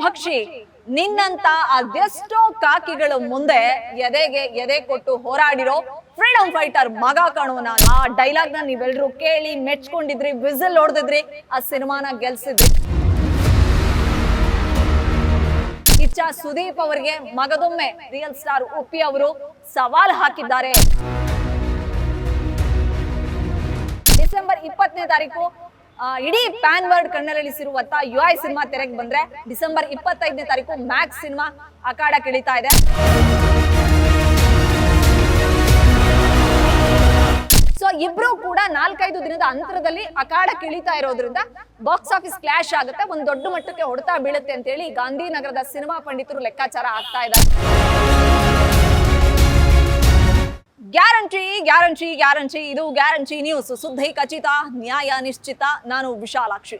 ಭಕ್ಷಿ ನಿನ್ನಂತ ಅದೆಷ್ಟೋ ಕಾಕಿಗಳು ಮುಂದೆ ಎದೆಗೆ ಎದೆ ಕೊಟ್ಟು ಹೋರಾಡಿರೋ ಫ್ರೀಡಂ ಫೈಟರ್ ಮಗ ಕಾಣೋ ನಾನು. ಆ ಡೈಲಾಗ್ ನ ನೀವೆಲ್ರೂ ಕೇಳಿ ಮೆಚ್ಕೊಂಡಿದ್ರಿ, ವಿಸಿಲ್ ಹೊಡೆದಿದ್ರಿ, ಆ ಸಿನಿಮಾನ ಗೆಲ್ಸಿದ್ರಿ. ಕಿಚ್ಚ ಸುದೀಪ್ ಅವರಿಗೆ ಮಗದೊಮ್ಮೆ ರಿಯಲ್ ಸ್ಟಾರ್ ಉಪ್ಪಿ ಅವರು ಸವಾಲ್ ಹಾಕಿದ್ದಾರೆ. ಡಿಸೆಂಬರ್ 20ನೇ ತಾರೀಕು ಇಡೀ ಪ್ಯಾನ್ ವರ್ಲ್ಡ್ ಕಣ್ಣರಳಿಸಿರುವಂತ UI ಸಿನಿಮಾ ತೆರೆಗೆ ಬಂದ್ರೆ ಡಿಸೆಂಬರ್ 25ನೇ ತಾರೀಕು ಮ್ಯಾಕ್ಸ್ ಸಿನಿಮಾ ಅಖಾಡಕ್ಕೆ ಇಳಿತಾ ಇದೆ. ಸೊ ಇಬ್ರು ಕೂಡ 4-5 ದಿನದ ಅಂತರದಲ್ಲಿ ಅಖಾಡಕ್ಕೆ ಇಳಿತಾ ಇರೋದ್ರಿಂದ ಬಾಕ್ಸ್ ಆಫೀಸ್ ಕ್ಲಾಶ್ ಆಗುತ್ತೆ, ಒಂದು ದೊಡ್ಡ ಮಟ್ಟಕ್ಕೆ ಹೊಡೆತ ಬೀಳುತ್ತೆ ಅಂತ ಹೇಳಿ ಗಾಂಧಿನಗರದ ಸಿನಿಮಾ ಪಂಡಿತರು ಲೆಕ್ಕಾಚಾರ ಆಗ್ತಾ ಇದ್ದಾರೆ. ಗ್ಯಾರಂಟಿ ಗ್ಯಾರಂಟಿ ಗ್ಯಾರಂಟಿ, ಇದು ಗ್ಯಾರಂಟಿ ನ್ಯೂಸ್. ಸುದ್ದಿ ಖಚಿತ, ನ್ಯಾಯ ನಿಶ್ಚಿತ. ನಾನು ವಿಶಾಲಾಕ್ಷಿ.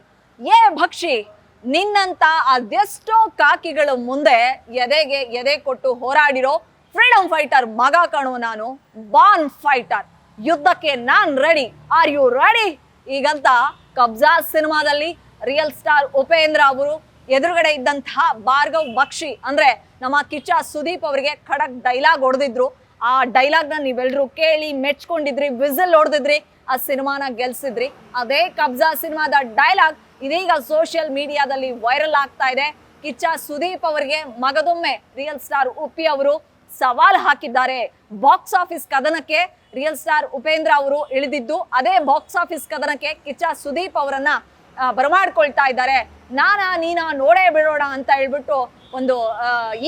ಭಕ್ಷಿ ನಿನ್ನಂತ ಅದೆಷ್ಟೋ ಕಾಕಿಗಳು ಮುಂದೆ ಎದೆಗೆ ಎದೆ ಕೊಟ್ಟು ಹೋರಾಡಿರೋ ಫ್ರೀಡಂ ಫೈಟರ್ ಮಗ ಕಾಣೋ ನಾನು. ಬಾರ್ನ್ ಫೈಟರ್, ಯುದ್ಧಕ್ಕೆ ನಾನ್ ರೆಡಿ. Are you ready? ಈಗಂತ ಕಬ್ಜಾ ಸಿನಿಮಾದಲ್ಲಿ ರಿಯಲ್ ಸ್ಟಾರ್ ಉಪೇಂದ್ರ ಅವರು ಎದುರುಗಡೆ ಇದ್ದಂತಹ ಭಾರ್ಗವ್ ಭಕ್ಷಿ ಅಂದ್ರೆ ನಮ್ಮ ಕಿಚ್ಚ ಸುದೀಪ್ ಅವರಿಗೆ ಖಡಕ್ ಡೈಲಾಗ್ ಹೊಡೆದಿದ್ರು. ಆ ಡೈಲಾಗ್ ನ ನೀವೆಲ್ರೂ ಕೇಳಿ ಮೆಚ್ಕೊಂಡಿದ್ರಿ, ವಿಸಿಲ್ ಹೊಡೆದಿದ್ರಿ, ಆ ಸಿನಿಮಾನ ಗೆಲ್ಸಿದ್ರಿ. ಅದೇ ಕಬ್ಜಾ ಸಿನಿಮಾದ ಡೈಲಾಗ್ ಇದೀಗ ಸೋಷಿಯಲ್ ಮೀಡಿಯಾದಲ್ಲಿ ವೈರಲ್ ಆಗ್ತಾ ಇದೆ. ಕಿಚ್ಚ ಸುದೀಪ್ ಅವರಿಗೆ ಮಗದೊಮ್ಮೆ ರಿಯಲ್ ಸ್ಟಾರ್ ಉಪ್ಪಿ ಅವರು ಸವಾಲ್ ಹಾಕಿದ್ದಾರೆ. ಬಾಕ್ಸ್ ಆಫೀಸ್ ಕದನಕ್ಕೆ ರಿಯಲ್ ಸ್ಟಾರ್ ಉಪೇಂದ್ರ ಅವರು ಇಳಿದಿದ್ದು, ಅದೇ ಬಾಕ್ಸ್ ಆಫೀಸ್ ಕದನಕ್ಕೆ ಕಿಚ್ಚ ಸುದೀಪ್ ಅವರನ್ನ ಬರಮಾಡ್ಕೊಳ್ತಾ ಇದ್ದಾರೆ. ನೀನಾ ನೋಡೇ ಬಿಡೋಣ ಅಂತ ಹೇಳ್ಬಿಟ್ಟು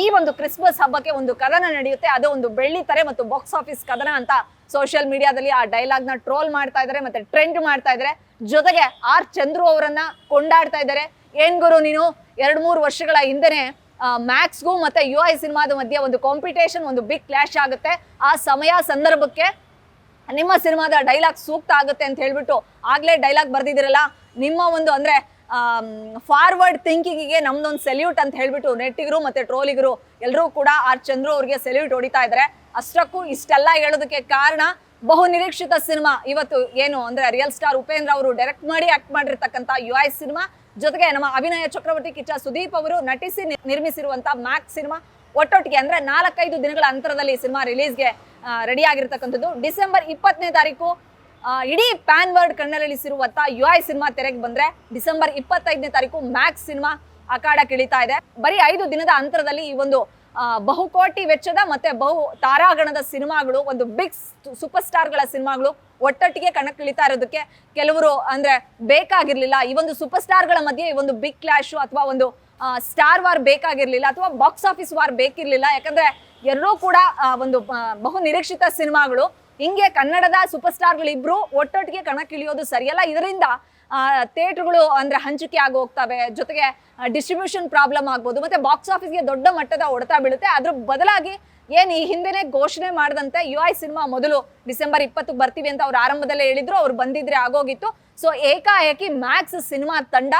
ಈ ಒಂದು ಕ್ರಿಸ್ಮಸ್ ಹಬ್ಬಕ್ಕೆ ಒಂದು ಕದನ ನಡೆಯುತ್ತೆ. ಅದು ಒಂದು ಬೆಳ್ಳಿ ತಾರೆ ಮತ್ತು ಬಾಕ್ಸ್ ಆಫೀಸ್ ಕದನ ಅಂತ ಸೋಷಿಯಲ್ ಮೀಡಿಯಾದಲ್ಲಿ ಆ ಡೈಲಾಗ್ ನ ಟ್ರೋಲ್ ಮಾಡ್ತಾ ಇದ್ದಾರೆ, ಮತ್ತೆ ಟ್ರೆಂಡ್ ಮಾಡ್ತಾ ಇದ್ದಾರೆ. ಜೊತೆಗೆ ಆರ್ ಚಂದ್ರು ಅವರನ್ನ ಕೊಂಡಾಡ್ತಾ ಇದ್ದಾರೆ. ಏನ್ ಗುರು ನೀನು 2-3 ವರ್ಷಗಳ ಹಿಂದೆನೆ ಮ್ಯಾಕ್ಸ್ಗೂ ಮತ್ತೆ UI ಸಿನಿಮಾದ ಮಧ್ಯೆ ಒಂದು ಕಾಂಪಿಟೇಷನ್, ಒಂದು ಬಿಗ್ ಕ್ಲಾಶ್ ಆಗುತ್ತೆ. ಆ ಸಂದರ್ಭಕ್ಕೆ ನಿಮ್ಮ ಸಿನಿಮಾದ ಡೈಲಾಗ್ ಸೂಕ್ತ ಆಗುತ್ತೆ ಅಂತ ಹೇಳ್ಬಿಟ್ಟು ಆಗ್ಲೇ ಡೈಲಾಗ್ ಬರ್ದಿದಿರಲ್ಲ. ನಿಮ್ಮ ಅಂದ್ರೆ ಫಾರ್ವರ್ಡ್ ಥಿಂಕಿಂಗಿಗೆ ನಮ್ದೊಂದು ಸೆಲ್ಯೂಟ್ ಅಂತ ಹೇಳ್ಬಿಟ್ಟು ನೆಟ್ಟಿಗರು ಮತ್ತೆ ಟ್ರೋಲಿಗರು ಎಲ್ಲರೂ ಕೂಡ ಆರ್ ಚಂದ್ರು ಅವ್ರಿಗೆ ಸೆಲ್ಯೂಟ್ ಹೊಡಿತಾ ಇದ್ದಾರೆ. ಅಷ್ಟಕ್ಕೂ ಇಷ್ಟೆಲ್ಲ ಹೇಳೋದಕ್ಕೆ ಕಾರಣ ಬಹು ನಿರೀಕ್ಷಿತ ಸಿನಿಮಾ ಇವತ್ತು ಏನು ಅಂದ್ರೆ ರಿಯಲ್ ಸ್ಟಾರ್ ಉಪೇಂದ್ರ ಅವರು ಡೈರೆಕ್ಟ್ ಮಾಡಿ ಆಕ್ಟ್ ಮಾಡಿರ್ತಕ್ಕಂಥ UI ಸಿನಿಮಾ, ಜೊತೆಗೆ ನಮ್ಮ ಅಭಿನಯ ಚಕ್ರವರ್ತಿ ಕಿಚ್ಚ ಸುದೀಪ್ ಅವರು ನಟಿಸಿ ನಿರ್ಮಿಸಿರುವಂತ ಮ್ಯಾಕ್ಸ್ ಸಿನಿಮಾ ಒಟ್ಟೊಟ್ಟಿಗೆ ಅಂದ್ರೆ 4-5 ದಿನಗಳ ಅಂತರದಲ್ಲಿ ಸಿನಿಮಾ ರಿಲೀಸ್ಗೆ ರೆಡಿ ಆಗಿರ್ತಕ್ಕಂಥದ್ದು. ಡಿಸೆಂಬರ್ 20ನೇ ತಾರೀಕು ಇಡೀ ಪ್ಯಾನ್ ವರ್ಲ್ಡ್ ಕಣ್ಣರಳಿಸಿರುವಂತ UI ಸಿನಿಮಾ ತೆರೆಗೆ ಬಂದ್ರೆ ಡಿಸೆಂಬರ್ 25ನೇ ತಾರೀಕು ಮ್ಯಾಕ್ಸ್ ಸಿನಿಮಾ ಅಖಾಡಕ್ಕೆ ಇಳಿತಾ ಇದೆ. ಬರೀ 5 ದಿನದ ಅಂತರದಲ್ಲಿ ಈ ಒಂದು ಬಹುಕೋಟಿ ವೆಚ್ಚದ ಮತ್ತೆ ಬಹು ತಾರಾಗಣದ ಸಿನಿಮಾಗಳು, ಒಂದು ಬಿಗ್ ಸೂಪರ್ ಸ್ಟಾರ್ಗಳ ಸಿನಿಮಾಗಳು ಒಟ್ಟೊಟ್ಟಿಗೆ ಕಣಕ್ಕಿಳಿತಾ ಇರೋದಕ್ಕೆ ಕೆಲವರು ಅಂದ್ರೆ ಬೇಕಾಗಿರ್ಲಿಲ್ಲ. ಈ ಒಂದು ಸೂಪರ್ ಸ್ಟಾರ್ಗಳ ಮಧ್ಯೆ ಈ ಒಂದು ಬಿಗ್ ಕ್ಲಾಶ್ ಅಥವಾ ಒಂದು ಸ್ಟಾರ್ ವಾರ್ ಬೇಕಾಗಿರ್ಲಿಲ್ಲ, ಅಥವಾ ಬಾಕ್ಸ್ ಆಫೀಸ್ ವಾರ್ ಬೇಕಿರ್ಲಿಲ್ಲ. ಯಾಕಂದ್ರೆ ಎಲ್ಲರೂ ಕೂಡ ಒಂದು ಬಹು ನಿರೀಕ್ಷಿತ ಸಿನಿಮಾಗಳು. ಹಿಂಗೆ ಕನ್ನಡದ ಸೂಪರ್ ಸ್ಟಾರ್ಗಳು ಇಬ್ರು ಒಟ್ಟೊಟ್ಟಿಗೆ ಕಣಕ್ಕಿಳಿಯೋದು ಸರಿಯಲ್ಲ. ಇದರಿಂದ ಥಿಯೇಟರ್ಗಳು ಅಂದ್ರೆ ಹಂಚಿಕೆ ಆಗಿ ಹೋಗ್ತವೆ, ಜೊತೆಗೆ ಡಿಸ್ಟ್ರಿಬ್ಯೂಷನ್ ಪ್ರಾಬ್ಲಮ್ ಆಗ್ಬೋದು, ಮತ್ತೆ ಬಾಕ್ಸ್ ಆಫೀಸ್ಗೆ ದೊಡ್ಡ ಮಟ್ಟದ ಹೊಡೆತ ಬೀಳುತ್ತೆ. ಅದ್ರ ಬದಲಾಗಿ ಈ ಹಿಂದೆನೆ ಘೋಷಣೆ ಮಾಡಿದಂತೆ UI ಸಿನಿಮಾ ಮೊದಲು ಡಿಸೆಂಬರ್ 20ಕ್ಕೆ ಬರ್ತೀವಿ ಅಂತ ಅವ್ರು ಆರಂಭದಲ್ಲೇ ಹೇಳಿದ್ರು, ಅವ್ರು ಬಂದಿದ್ರೆ ಆಗೋಗಿತ್ತು. ಸೊ ಏಕಾಏಕಿ ಮ್ಯಾಕ್ಸ್ ಸಿನಿಮಾ ತಂಡ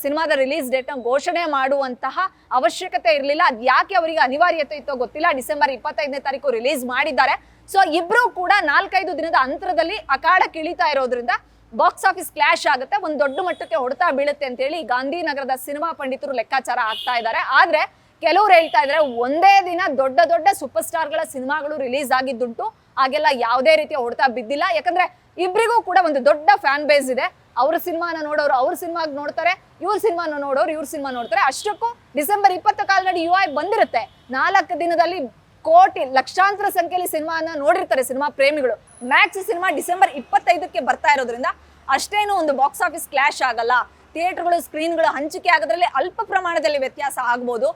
ಸಿನಿಮಾದ ರಿಲೀಸ್ ಡೇಟ್ ನ ಘೋಷಣೆ ಮಾಡುವಂತಹ ಅವಶ್ಯಕತೆ ಇರಲಿಲ್ಲ. ಅದ್ ಯಾಕೆ ಅವರಿಗೆ ಅನಿವಾರ್ಯತೆ ಇತ್ತೋ ಗೊತ್ತಿಲ್ಲ. ಡಿಸೆಂಬರ್ 25ನೇ ತಾರೀಕು ರಿಲೀಸ್ ಮಾಡಿದ್ದಾರೆ. ಸೊ ಇಬ್ರು ಕೂಡ 4-5 ದಿನದ ಅಂತರದಲ್ಲಿ ಅಖಾಡಕ್ಕೆ ಇಳಿತಾ ಇರೋದ್ರಿಂದ ಬಾಕ್ಸ್ ಆಫೀಸ್ ಕ್ಲಾಶ್ ಆಗುತ್ತೆ, ಒಂದು ದೊಡ್ಡ ಮಟ್ಟಕ್ಕೆ ಹೊಡೆತ ಬೀಳುತ್ತೆ ಅಂತ ಹೇಳಿ ಗಾಂಧಿನಗರದ ಸಿನಿಮಾ ಪಂಡಿತರು ಲೆಕ್ಕಾಚಾರ ಆಗ್ತಾ ಇದ್ದಾರೆ. ಆದ್ರೆ ಕೆಲವ್ರು ಹೇಳ್ತಾ ಇದ್ದಾರೆ ಒಂದೇ ದಿನ ದೊಡ್ಡ ದೊಡ್ಡ ಸೂಪರ್ ಸ್ಟಾರ್ಗಳ ಸಿನಿಮಾಗಳು ರಿಲೀಸ್ ಆಗಿದ್ದುಂಟು, ಹಾಗೆಲ್ಲ ಯಾವುದೇ ರೀತಿಯ ಹೊಡೆತ ಬಿದ್ದಿಲ್ಲ. ಯಾಕಂದ್ರೆ ಇಬ್ರಿಗೂ ಕೂಡ ಒಂದು ದೊಡ್ಡ ಫ್ಯಾನ್ ಬೇಸ್ ಇದೆ. ಅವ್ರ ಸಿನಿಮಾನ ನೋಡೋರು ಅವ್ರ ಸಿನಿಮಾಗ ನೋಡ್ತಾರೆ, ಇವ್ರ ಸಿನಿಮಾನ ನೋಡೋರು ಇವ್ರ ಸಿನಿಮಾ ನೋಡ್ತಾರೆ. ಅಷ್ಟಕ್ಕೂ ಡಿಸೆಂಬರ್ 20 ಕಾಲ್ನಡಿ UI ಬಂದಿರುತ್ತೆ. 4 ದಿನದಲ್ಲಿ ಕೋಟಿ ಲಕ್ಷಾಂತರ ಸಂಖ್ಯೆಯಲ್ಲಿ ಸಿನಿಮಾನ ನೋಡಿರ್ತಾರೆ ಸಿನಿಮಾ ಪ್ರೇಮಿಗಳು. ಮ್ಯಾಕ್ಸ್ ಸಿನಿಮಾ ಡಿಸೆಂಬರ್ 25ಕ್ಕೆ ಬರ್ತಾ ಇರೋದ್ರಿಂದ ಅಷ್ಟೇನು ಒಂದು ಬಾಕ್ಸ್ ಆಫೀಸ್ ಕ್ಲಾಶ್ ಆಗಲ್ಲ. ಥಿಯೇಟರ್ಗಳು ಸ್ಕ್ರೀನ್ಗಳು ಹಂಚಿಕೆ ಆಗೋದ್ರಲ್ಲಿ ಅಲ್ಪ ಪ್ರಮಾಣದಲ್ಲಿ ವ್ಯತ್ಯಾಸ ಆಗ್ಬೋದು.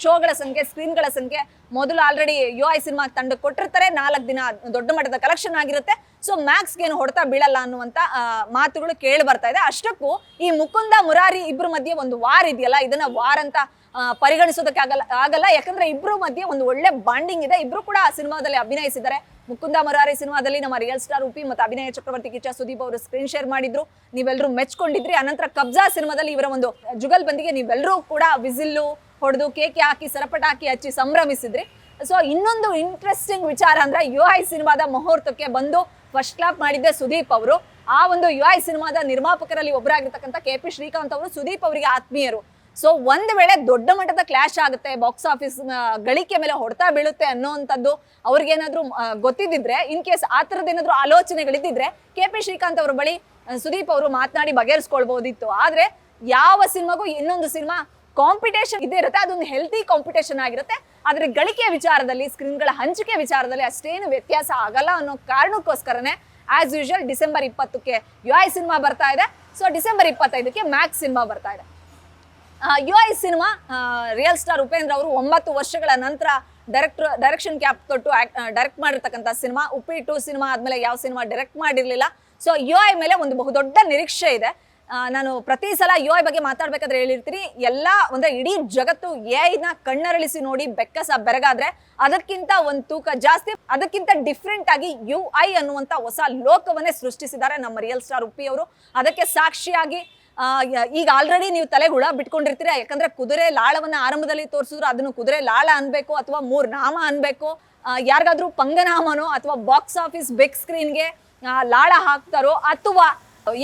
ಶೋಗಳ ಸಂಖ್ಯೆ, ಸ್ಕ್ರೀನ್ಗಳ ಸಂಖ್ಯೆ ಮೊದಲು ಆಲ್ರೆಡಿ UI ಸಿನಿಮಾ ತಂಡಕ್ಕೆ ಕೊಟ್ಟಿರ್ತಾರೆ. 4 ದಿನ ದೊಡ್ಡ ಮಟ್ಟದ ಕಲೆಕ್ಷನ್ ಆಗಿರುತ್ತೆ. ಸೊ ಮ್ಯಾಕ್ಸ್ಗೆ ಏನು ಹೊಡೆತ ಬೀಳಲ್ಲ ಅನ್ನುವಂತ ಮಾತುಗಳು ಕೇಳಿ ಬರ್ತಾ ಇದೆ. ಅಷ್ಟಕ್ಕೂ ಈ ಮುಕುಂದ ಮುರಾರಿ ಇಬ್ರ ಮಧ್ಯೆ ಒಂದು ವಾರ್ ಇದೆಯಲ್ಲ, ಇದನ್ನ ವಾರ್ ಅಂತ ಪರಿಗಣಿಸೋದಕ್ಕೆ ಆಗಲ್ಲ. ಯಾಕಂದ್ರೆ ಇಬ್ರು ಮಧ್ಯೆ ಒಂದು ಒಳ್ಳೆ ಬಾಂಡಿಂಗ್ ಇದೆ. ಇಬ್ರು ಕೂಡ ಆ ಸಿನಿಮಾದಲ್ಲಿ ಅಭಿನಯಿಸಿದ್ದಾರೆ. ಮುಕುಂದ ಮುರಾರಿ ಸಿನಿಮಾದಲ್ಲಿ ನಮ್ಮ ರಿಯಲ್ ಸ್ಟಾರ್ ಉಪಿ ಮತ್ತು ಅಭಿನಯ ಚಕ್ರವರ್ತಿ ಕಿಚ್ಚ ಸುದೀಪ್ ಅವರು ಸ್ಕ್ರೀನ್ ಶೇರ್ ಮಾಡಿದ್ರು, ನೀವೆಲ್ಲರೂ ಮೆಚ್ಕೊಂಡಿದ್ರಿ. ಅನಂತರ ಕಬ್ಜಾ ಸಿನಿಮಾದಲ್ಲಿ ಇವರ ಒಂದು ಜುಗಲ್ಬಂದಿಗೆ ನೀವೆಲ್ಲರೂ ಕೂಡ ವಿಸಿಲ್ಲು ಹೊಡೆದು ಕೇಕೆ ಹಾಕಿ ಸರಪಟಾಕಿ ಹಚ್ಚಿ ಸಂಭ್ರಮಿಸಿದ್ರಿ. ಸೊ ಇನ್ನೊಂದು ಇಂಟ್ರೆಸ್ಟಿಂಗ್ ವಿಚಾರ ಅಂದ್ರೆ UI ಸಿನಿಮಾದ ಮುಹೂರ್ತಕ್ಕೆ ಬಂದು ಫಸ್ಟ್ ಕ್ಲಾಪ್ ಮಾಡಿದ್ದೆ ಸುದೀಪ್ ಅವರು. ಆ ಒಂದು UI ಸಿನಿಮಾದ ನಿರ್ಮಾಪಕರಲ್ಲಿ ಒಬ್ಬರಾಗಿರ್ತಕ್ಕಂಥ KP ಶ್ರೀಕಾಂತ್ ಅವರು ಸುದೀಪ್ ಅವರಿಗೆ ಆತ್ಮೀಯರು. ಸೊ ಒಂದ್ ವೇಳೆ ದೊಡ್ಡ ಮಟ್ಟದ ಕ್ಲಾಶ್ ಆಗುತ್ತೆ, ಬಾಕ್ಸ್ ಆಫೀಸ್ ಗಳಿಕೆ ಮೇಲೆ ಹೊಡೆತ ಬೀಳುತ್ತೆ ಅನ್ನೋಂಥದ್ದು ಅವ್ರಿಗೇನಾದ್ರೂ ಗೊತ್ತಿದ್ದಿದ್ರೆ, ಇನ್ ಕೇಸ್ ಆ ಥರದ್ದು ಏನಾದ್ರು ಆಲೋಚನೆಗಳಿದ್ದಿದ್ರೆ KP ಶ್ರೀಕಾಂತ್ ಅವ್ರ ಬಳಿ ಸುದೀಪ್ ಅವರು ಮಾತನಾಡಿ ಬಗೆಹರಿಸ್ಕೊಳ್ಬಹುದಿತ್ತು. ಆದ್ರೆ ಯಾವ ಸಿನಿಮಾಗೂ ಇನ್ನೊಂದು ಸಿನಿಮಾ ಕಾಂಪಿಟೇಷನ್ ಇದೇ ಇರುತ್ತೆ, ಅದೊಂದು ಹೆಲ್ತಿ ಕಾಂಪಿಟೇಷನ್ ಆಗಿರುತ್ತೆ. ಆದ್ರೆ ಗಳಿಕೆಯ ವಿಚಾರದಲ್ಲಿ, ಸ್ಕ್ರೀನ್ಗಳ ಹಂಚಿಕೆ ವಿಚಾರದಲ್ಲಿ ಅಷ್ಟೇನು ವ್ಯತ್ಯಾಸ ಆಗಲ್ಲ ಅನ್ನೋ ಕಾರಣಕ್ಕೋಸ್ಕರನೇ ಆಸ್ ಯೂಶುವಲ್ ಡಿಸೆಂಬರ್ 20ಕ್ಕೆ UI ಸಿನಿಮಾ ಬರ್ತಾ ಇದೆ. ಸೊ ಡಿಸೆಂಬರ್ 25ಕ್ಕೆ ಮ್ಯಾಕ್ಸ್ ಸಿನಿಮಾ ಬರ್ತಾ ಇದೆ. UI cinema real star Upendra ಅವರು 9 ವರ್ಷಗಳ ನಂತರ ಡೈರೆಕ್ಷನ್ ಕ್ಯಾಪ್ ತೊಟ್ಟು ಡೈರೆಕ್ಟ್ ಮಾಡಿರ್ತಕ್ಕಂಥ ಸಿನಿಮಾ. ಉಪ್ಪಿ 2 ಸಿನಿಮಾ ಆದ್ಮೇಲೆ ಯಾವ ಸಿನಿಮಾ ಡೈರೆಕ್ಟ್ ಮಾಡಿರ್ಲಿಲ್ಲ. ಸೊ UI ಮೇಲೆ ಒಂದು ಬಹುದೊಡ್ಡ ನಿರೀಕ್ಷೆ ಇದೆ. ನಾನು ಪ್ರತಿ ಸಲ UI ಬಗ್ಗೆ ಮಾತಾಡ್ಬೇಕಾದ್ರೆ ಹೇಳಿರ್ತೀನಿ, ಎಲ್ಲ ಅಂದ್ರೆ ಇಡೀ ಜಗತ್ತು AI ನ ಕಣ್ಣರಳಿಸಿ ನೋಡಿ ಬೆಕ್ಕಸ ಬೆರಗಾದ್ರೆ ಅದಕ್ಕಿಂತ ಒಂದು ತೂಕ ಜಾಸ್ತಿ, ಅದಕ್ಕಿಂತ ಡಿಫ್ರೆಂಟ್ ಆಗಿ UI ಅನ್ನುವಂತ ಹೊಸ ಲೋಕವನ್ನೇ ಸೃಷ್ಟಿಸಿದ್ದಾರೆ ನಮ್ಮ ರಿಯಲ್ ಸ್ಟಾರ್ ಉಪ್ಪಿ ಅವರು. ಅದಕ್ಕೆ ಸಾಕ್ಷಿಯಾಗಿ ಈಗ ಆಲ್ರೆಡಿ ನೀವು ತಲೆಗೆ ಹುಳ ಬಿಟ್ಕೊಂಡಿರ್ತೀರಾ. ಯಾಕಂದ್ರೆ ಕುದುರೆ ಲಾಳವನ್ನ ಆರಂಭದಲ್ಲಿ ತೋರಿಸಿದ್ರು, ಅದನ್ನು ಕುದುರೆ ಲಾಳ ಅನ್ಬೇಕು ಅಥವಾ 3 ನಾಮ ಅನ್ಬೇಕು, ಯಾರಿಗಾದ್ರೂ ಪಂಗನಾಮನೋ ಅಥವಾ ಬಾಕ್ಸ್ ಆಫೀಸ್ ಬಿಗ್ ಸ್ಕ್ರೀನ್ಗೆ ಲಾಳ ಹಾಕ್ತಾರೋ, ಅಥವಾ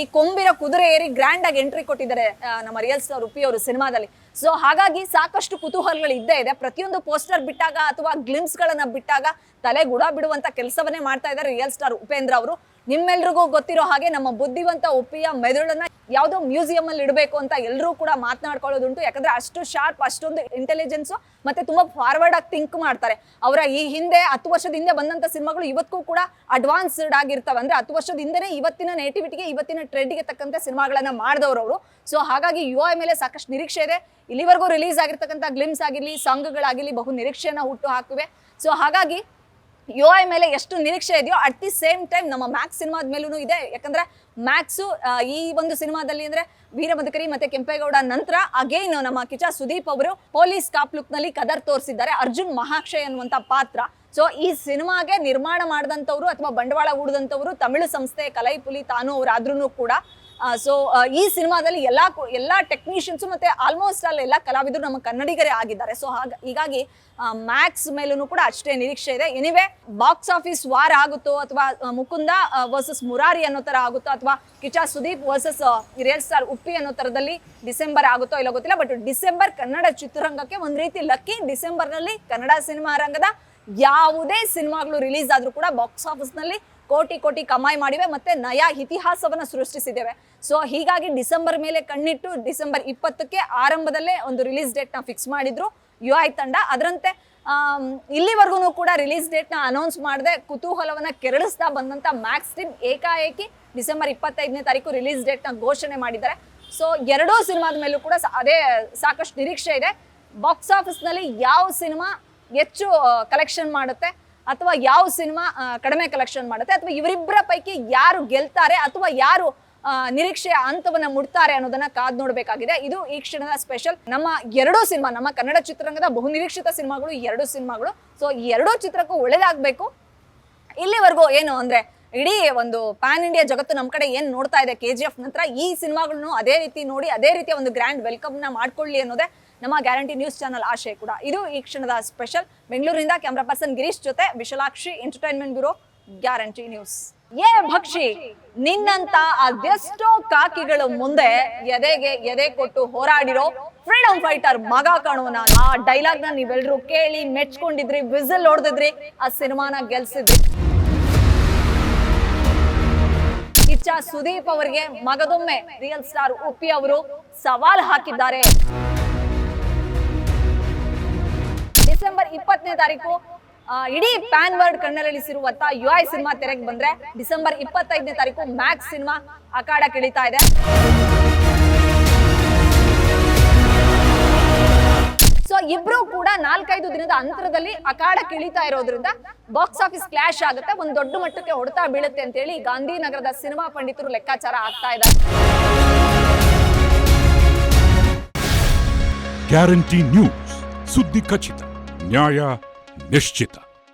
ಈ ಕೊಂಬಿರ ಕುದುರೆ ಏರಿ ಗ್ರ್ಯಾಂಡ್ ಆಗಿ ಎಂಟ್ರಿ ಕೊಟ್ಟಿದ್ದಾರೆ ನಮ್ಮ ರಿಯಲ್ ಸ್ಟಾರ್ ಉಪ್ಪಿ ಅವರು ಸಿನಿಮಾದಲ್ಲಿ. ಸೊ ಹಾಗಾಗಿ ಸಾಕಷ್ಟು ಕುತೂಹಲಗಳು ಇದ್ದೇ ಇದೆ. ಪ್ರತಿಯೊಂದು ಪೋಸ್ಟರ್ ಬಿಟ್ಟಾಗ ಅಥವಾ ಗ್ಲಿಮ್ಸ್ ಗಳನ್ನ ಬಿಟ್ಟಾಗ ತಲೆ ಗುಡ ಬಿಡುವಂತ ಕೆಲಸವನ್ನೇ ಮಾಡ್ತಾ ಇದ್ದಾರೆ ರಿಯಲ್ ಸ್ಟಾರ್ ಉಪೇಂದ್ರ ಅವರು. ನಿಮ್ಮೆಲ್ರಿಗೂ ಗೊತ್ತಿರೋ ಹಾಗೆ ನಮ್ಮ ಬುದ್ಧಿವಂತ ಉಪ್ಪಿಯ ಮೆದುಳನ್ನ ಯಾವುದೋ ಮ್ಯೂಸಿಯಂ ಅಲ್ಲಿ ಇಡಬೇಕು ಅಂತ ಎಲ್ಲರೂ ಕೂಡ ಮಾತನಾಡ್ಕೊಳ್ಳೋದುಂಟು. ಯಾಕಂದ್ರೆ ಅಷ್ಟು ಶಾರ್ಪ್, ಅಷ್ಟೊಂದು ಇಂಟೆಲಿಜೆನ್ಸ್ ಮತ್ತೆ ತುಂಬಾ ಫಾರ್ವರ್ಡ್ ಆಗಿ ಥಿಂಕ್ ಮಾಡ್ತಾರೆ. ಅವರ ಈ ಹಿಂದೆ 10 ವರ್ಷದ ಹಿಂದೆ ಬಂದಂತ ಸಿನಿಮಾಗಳು ಇವತ್ತಿಗೂ ಕೂಡ ಅಡ್ವಾನ್ಸ್ಡ್ ಆಗಿರ್ತವೆ. ಅಂದ್ರೆ 10 ವರ್ಷದ ಹಿಂದೆನೇ ಇವತ್ತಿನ ನೇಟಿವಿಟಿಗೆ, ಇವತ್ತಿನ ಟ್ರೆಂಡ್ಗೆ ತಕ್ಕಂತೆ ಸಿನಿಮಾಗಳನ್ನ ಮಾಡಿದವರು ಅವರು. ಸೊ ಹಾಗಾಗಿ UI ಮೇಲೆ ಸಾಕಷ್ಟು ನಿರೀಕ್ಷೆ ಇದೆ. ಇಲ್ಲಿವರೆಗೂ ರಿಲೀಸ್ ಆಗಿರ್ತಕ್ಕಂಥ ಗ್ಲಿಮ್ಸ್ ಆಗಿರ್ಲಿ, ಸಾಂಗ್ಗಳಾಗಿರ್ಲಿ ಬಹು ನಿರೀಕ್ಷೆಯನ್ನ ಹುಟ್ಟು ಹಾಕಿವೆ. ಸೊ ಹಾಗಾಗಿ UI ಮೇಲೆ ಎಷ್ಟು ನಿರೀಕ್ಷೆ ಇದೆಯೋ ಅಟ್ ದಿ ಸೇಮ್ ಟೈಮ್ ನಮ್ಮ ಮ್ಯಾಕ್ಸ್ ಸಿನಿಮಾದ ಮೇಲೂ ಇದೆ. ಯಾಕಂದ್ರೆ ಮ್ಯಾಕ್ಸು ಈ ಒಂದು ಸಿನಿಮಾದಲ್ಲಿ ಅಂದ್ರೆ ವೀರಮದಕರಿ ಮತ್ತೆ ಕೆಂಪೇಗೌಡ ನಂತರ ಅಗೈನ್ ನಮ್ಮ ಕಿಚ್ಚ ಸುದೀಪ್ ಅವರು ಪೊಲೀಸ್ ಕಾಪ್ ಲುಕ್ ನಲ್ಲಿ ಕದರ್ ತೋರಿಸಿದ್ದಾರೆ, ಅರ್ಜುನ್ ಮಹಾಕ್ಷಯ್ ಅನ್ನುವಂತ ಪಾತ್ರ. ಸೊ ಈ ಸಿನಿಮಾಗೆ ನಿರ್ಮಾಣ ಮಾಡಿದಂಥವ್ರು ಅಥವಾ ಬಂಡವಾಳ ಹೂಡಿದಂಥವ್ರು ತಮಿಳು ಸಂಸ್ಥೆ ಕಲೈಪುಲಿ ತಾನು ಅವರಾದ್ರೂ ಕೂಡ ಈ ಸಿನಿಮಾದಲ್ಲಿ ಎಲ್ಲಾ ಟೆಕ್ನಿಷಿಯನ್ಸ್ ಮತ್ತೆ ಆಲ್ಮೋಸ್ಟ್ ಎಲ್ಲ ಕಲಾವಿದರು ನಮ್ಮ ಕನ್ನಡಿಗರೇ ಆಗಿದ್ದಾರೆ. ಸೊ ಹೀಗಾಗಿ ಮ್ಯಾಕ್ಸ್ ಮೇಲೂ ಕೂಡ ಅಷ್ಟೇ ನಿರೀಕ್ಷೆ ಇದೆ. ಎನಿವೆ ಬಾಕ್ಸ್ ಆಫೀಸ್ ವಾರ್ ಆಗುತ್ತೋ ಅಥವಾ ಮುಕುಂದ ವರ್ಸಸ್ ಮುರಾರಿ ಅನ್ನೋ ತರ ಆಗುತ್ತೋ ಅಥವಾ Kichcha Sudeep versus real star Uppi ಅನ್ನೋ ತರದಲ್ಲಿ ಡಿಸೆಂಬರ್ ಆಗುತ್ತೋ ಇಲ್ಲ ಗೊತ್ತಿಲ್ಲ. ಬಟ್ ಡಿಸೆಂಬರ್ ಕನ್ನಡ ಚಿತ್ರರಂಗಕ್ಕೆ ಒಂದ್ ರೀತಿ ಲಕ್ಕಿ. ಡಿಸೆಂಬರ್ ನಲ್ಲಿ ಕನ್ನಡ ಸಿನಿಮಾ ರಂಗದ ಯಾವುದೇ ಸಿನಿಮಾಗಳು ರಿಲೀಸ್ ಆದ್ರೂ ಕೂಡ ಬಾಕ್ಸ್ ಆಫೀಸ್ ನಲ್ಲಿ ಕೋಟಿ ಕಮಾಯಿ ಮಾಡಿವೆ ಮತ್ತೆ ನಯಾ ಇತಿಹಾಸವನ್ನ ಸೃಷ್ಟಿಸಿದ್ದೇವೆ. ಸೊ ಹೀಗಾಗಿ ಡಿಸೆಂಬರ್ ಮೇಲೆ ಕಣ್ಣಿಟ್ಟು ಡಿಸೆಂಬರ್ 20ಕ್ಕೆ ಆರಂಭದಲ್ಲೇ ಒಂದು ರಿಲೀಸ್ ಡೇಟ್ ನ ಫಿಕ್ಸ್ ಮಾಡಿದ್ರು UI ತಂಡ. ಅದರಂತೆ ಇಲ್ಲಿವರೆಗೂ ಕೂಡ ರಿಲೀಸ್ ಡೇಟ್ ನ ಅನೌನ್ಸ್ ಮಾಡದೆ ಕುತೂಹಲವನ್ನ ಕೆರಳಿಸ್ತಾ ಬಂದಂತ ಮ್ಯಾಕ್ಸ್ ಟೀಮ್ ಏಕಾಏಕಿ ಡಿಸೆಂಬರ್ 25ನೇ ತಾರೀಕು ರಿಲೀಸ್ ಡೇಟ್ ನ ಘೋಷಣೆ ಮಾಡಿದ್ದಾರೆ. ಸೊ ಎರಡೂ ಸಿನಿಮಾದ ಮೇಲೂ ಕೂಡ ಅದೇ ಸಾಕಷ್ಟು ನಿರೀಕ್ಷೆ ಇದೆ. ಬಾಕ್ಸ್ ಆಫೀಸ್ ನಲ್ಲಿ ಯಾವ ಸಿನಿಮಾ ಹೆಚ್ಚು ಕಲೆಕ್ಷನ್ ಮಾಡುತ್ತೆ ಅಥವಾ ಯಾವ ಸಿನಿಮಾ ಕಡಿಮೆ ಕಲೆಕ್ಷನ್ ಮಾಡುತ್ತೆ ಅಥವಾ ಇವರಿಬ್ಬರ ಪೈಕಿ ಯಾರು ಗೆಲ್ತಾರೆ ಅಥವಾ ಯಾರು ನಿರೀಕ್ಷೆಯ ಹಂತವನ್ನ ಮುಟ್ತಾರೆ ಅನ್ನೋದನ್ನ ಕಾದ್ ನೋಡ್ಬೇಕಾಗಿದೆ. ಇದು ಈ ಕ್ಷಣದ ಸ್ಪೆಷಲ್. ನಮ್ಮ ಎರಡೂ ಸಿನಿಮಾ, ನಮ್ಮ ಕನ್ನಡ ಚಿತ್ರರಂಗದ ಬಹು ನಿರೀಕ್ಷಿತ ಸಿನಿಮಾಗಳು ಈ 2 ಸಿನಿಮಾಗಳು. ಸೊ ಈ 2 ಚಿತ್ರಕ್ಕೂ ಒಳ್ಳೇದಾಗಬೇಕು. ಇಲ್ಲಿವರೆಗೂ ಏನು ಅಂದ್ರೆ ಇಡೀ ಒಂದು ಪ್ಯಾನ್ ಇಂಡಿಯಾ ಜಗತ್ತು ನಮ್ಮ ಕಡೆ ಏನ್ ನೋಡ್ತಾ ಇದೆ KGF ನಂತರ, ಈ ಸಿನಿಮಾಗಳನ್ನು ಅದೇ ರೀತಿ ನೋಡಿ ಅದೇ ರೀತಿಯ ಒಂದು ಗ್ರ್ಯಾಂಡ್ ವೆಲ್ಕಮ್ ನ ಮಾಡ್ಕೊಳ್ಳಿ ಅನ್ನೋದೇ ನಮ್ಮ ಗ್ಯಾರಂಟಿ ನ್ಯೂಸ್ ಚಾನಲ್ ಆಶಯ ಕೂಡ. ಇದು ಈ ಕ್ಷಣದ ಸ್ಪೆಷಲ್. ಬೆಂಗಳೂರಿನಿಂದ ಕ್ಯಾಮ್ರಾ ಪರ್ಸನ್ ಗಿರೀಶ್ ಜೊತೆ Vishalakshi, entertainment bureau, guarantee news. ಭಕ್ಷಿ, ನಿನ್ನಂತ ಅದೆಷ್ಟೋ ಕಾಕಿಗಳು ಮುಂದೆ ಎದೆಗೆ ಎದೆ ಕೊಟ್ಟು ಹೋರಾಡಿರೋ ಫ್ರೀಡಮ್ ಫೈಟರ್ ಮಗ ಕಾಣೋ ನಾನು. ಆ ಡೈಲಾಗ್ ನ ನೀವೆಲ್ಲರೂ ಕೇಳಿ ಮೆಚ್ಕೊಂಡಿದ್ರಿ, ವಿಸಿಲ್ ಹೊಡೆದಿದ್ರಿ, ಆ ಸಿನಿಮಾನ ಗೆಲ್ಸಿದ್ರಿ. ಕಿಚ್ಚ ಸುದೀಪ್ ಅವರಿಗೆ ಮಗದೊಮ್ಮೆ ರಿಯಲ್ ಸ್ಟಾರ್ ಉಪ್ಪಿ ಅವರು ಸವಾಲ್ ಹಾಕಿದ್ದಾರೆ. ಡಿಸೆಂಬರ್ 20ನೇ ತಾರೀಕು ಇಡೀ ಪ್ಯಾನ್ ವರ್ಲ್ಡ್ ಕಣ್ಣರಳಿಸಿರುವಂತ UI ಸಿನಿಮಾ ತೆರೆಗೆ ಬಂದ್ರೆ, ಡಿಸೆಂಬರ್ 25ನೇ ತಾರೀಕು ಮ್ಯಾಕ್ಸ್ ಸಿನಿಮಾ ಅಖಾಡಕ್ಕಿಳಿತಾ ಇದೆ. ಸೊ ಇಬ್ರು ಕೂಡ 4-5 ದಿನದ ಅಂತರದಲ್ಲಿ ಅಖಾಡಕ್ಕಿಳಿತಾ ಇರೋದ್ರಿಂದ ಬಾಕ್ಸ್ ಆಫೀಸ್ ಕ್ಲಾಶ್ ಆಗುತ್ತೆ, ಒಂದು ದೊಡ್ಡ ಮಟ್ಟಕ್ಕೆ ಹೊಡೆತ ಬೀಳುತ್ತೆ ಅಂತ ಹೇಳಿ ಗಾಂಧಿನಗರದ ಸಿನಿಮಾ ಪಂಡಿತರು ಲೆಕ್ಕಾಚಾರ ಆಗ್ತಾ ಇದ್ದಾರೆ. ಗ್ಯಾರಂಟಿ ನ್ಯೂಸ್, ಸುದ್ದಿ ಖಚಿತ, ನ್ಯಾಯ ನಿಶ್ಚಿತ.